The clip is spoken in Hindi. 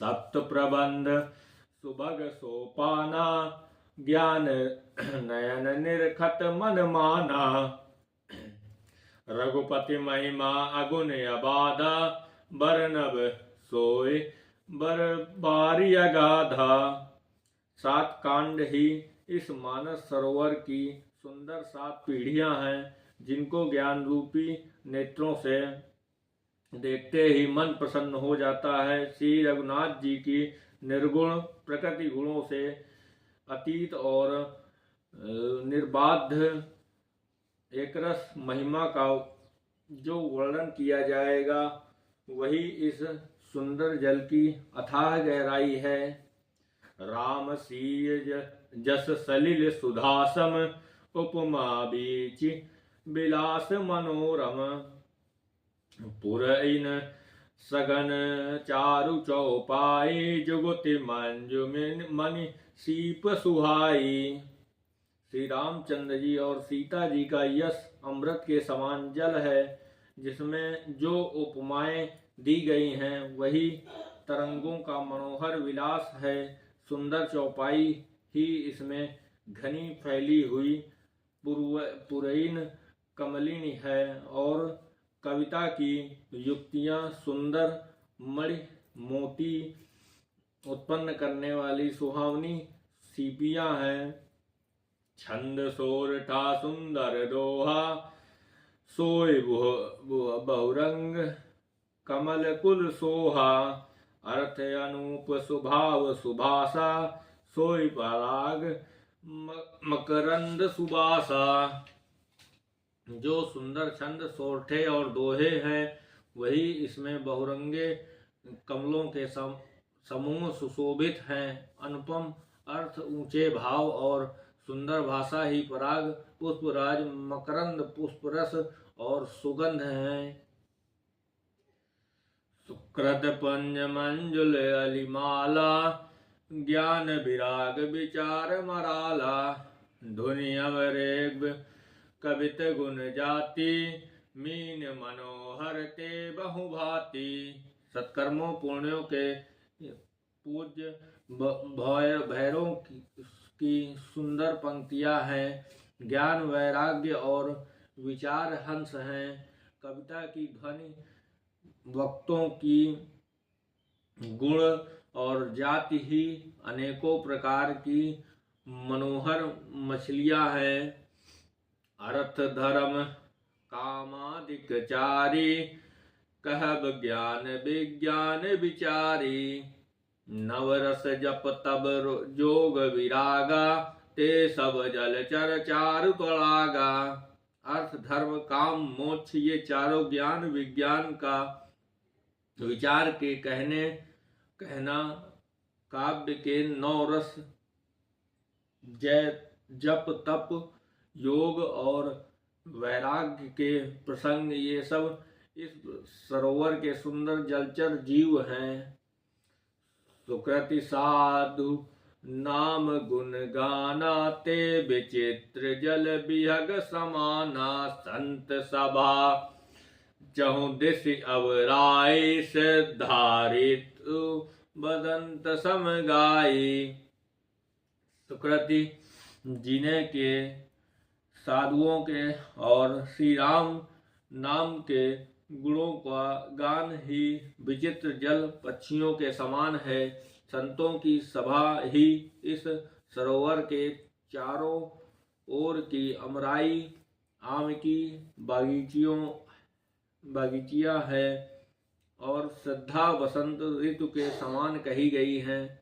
सप्त प्रबंध सुभग सोपाना, ज्ञान नयन निरखत मन माना। रघुपति महिमा अगुण अबाधा, बरनब सोय बर बारी अगाधा। 7 कांड ही इस मानस सरोवर की सुंदर 7 पीढ़ियां हैं, जिनको ज्ञान रूपी नेत्रों से देखते ही मन प्रसन्न हो जाता है। श्री रघुनाथ जी की निर्गुण प्रकृति गुणों से अतीत और निर्बाध एकरस महिमा का जो वर्णन किया जाएगा, वही इस सुंदर जल की अथाह गहराई है। राम सीय जस सलिल सुधासम, उपमा बीच विलास मनोरम। पुरइन सगन चारु चौपाई, जुगति मंजु मणि सीप सुहाई। श्री रामचंद्र जी और सीता जी का यश अमृत के समान जल है, जिसमें जो उपमाएं दी गई हैं वही तरंगों का मनोहर विलास है। सुंदर चौपाई ही इसमें घनी फैली हुई पुरैन कमलिनी है, और कविता की युक्तियां सुंदर मणि मोती उत्पन्न करने वाली सुहावनी सीपियां हैं। छंद सोरठा सुंदर दोहा, सोय बहुरंग कमल कुल सोहा। अर्थ अनूप सुभाव सुभाषा, सोय पराग मकरंद सुबासा। जो सुंदर छंद सोरठे और दोहे हैं, वही इसमें बहुरंगे कमलों के समूह सुशोभित हैं। अनुपम अर्थ, ऊंचे भाव और सुंदर भाषा ही पराग पुष्पराज मकरंद पुष्परस और सुगंध हैं। सुकृत पंज मंजुल अलिमाला, ज्ञान विराग विचार मराला। धुनि अवरेग कवित गुण जाति, मीन मनोहर ते बहुभाति। सत्कर्मों पुण्यों के पूज्य भैरवों की सुंदर पंक्तियां हैं। ज्ञान वैराग्य और विचार हंस हैं। कविता की ध्वनि वक्तों की गुण और जाति ही अनेकों प्रकार की मनोहर मछलियां हैं। अर्थ धर्म कामादिक चारी, कहब ज्ञान विज्ञान विचारी। नवरस जप तब जोग विरागा, ते सब जल चर चारु पड़ागा। अर्थ धर्म काम मोक्ष ये चारों ज्ञान विज्ञान का विचार के कहना काव्य के 9 रस जप तप योग और वैराग्य के प्रसंग, ये सब इस सरोवर के सुंदर जलचर जीव हैं। सुकृति साधु नाम गुण गाना, ते विचित्र जल बिहग समाना। संत सभा चहु दिश अवराई, सिद्धारित बदंत सम गाई। सुकृति जीने के साधुओं के और श्री राम नाम के गुणों का गान ही विचित्र जल पक्षियों के समान है। संतों की सभा ही इस सरोवर के चारों ओर की अमराई आम की बागीचियां है, और श्रद्धा वसंत ऋतु के समान कही गई हैं।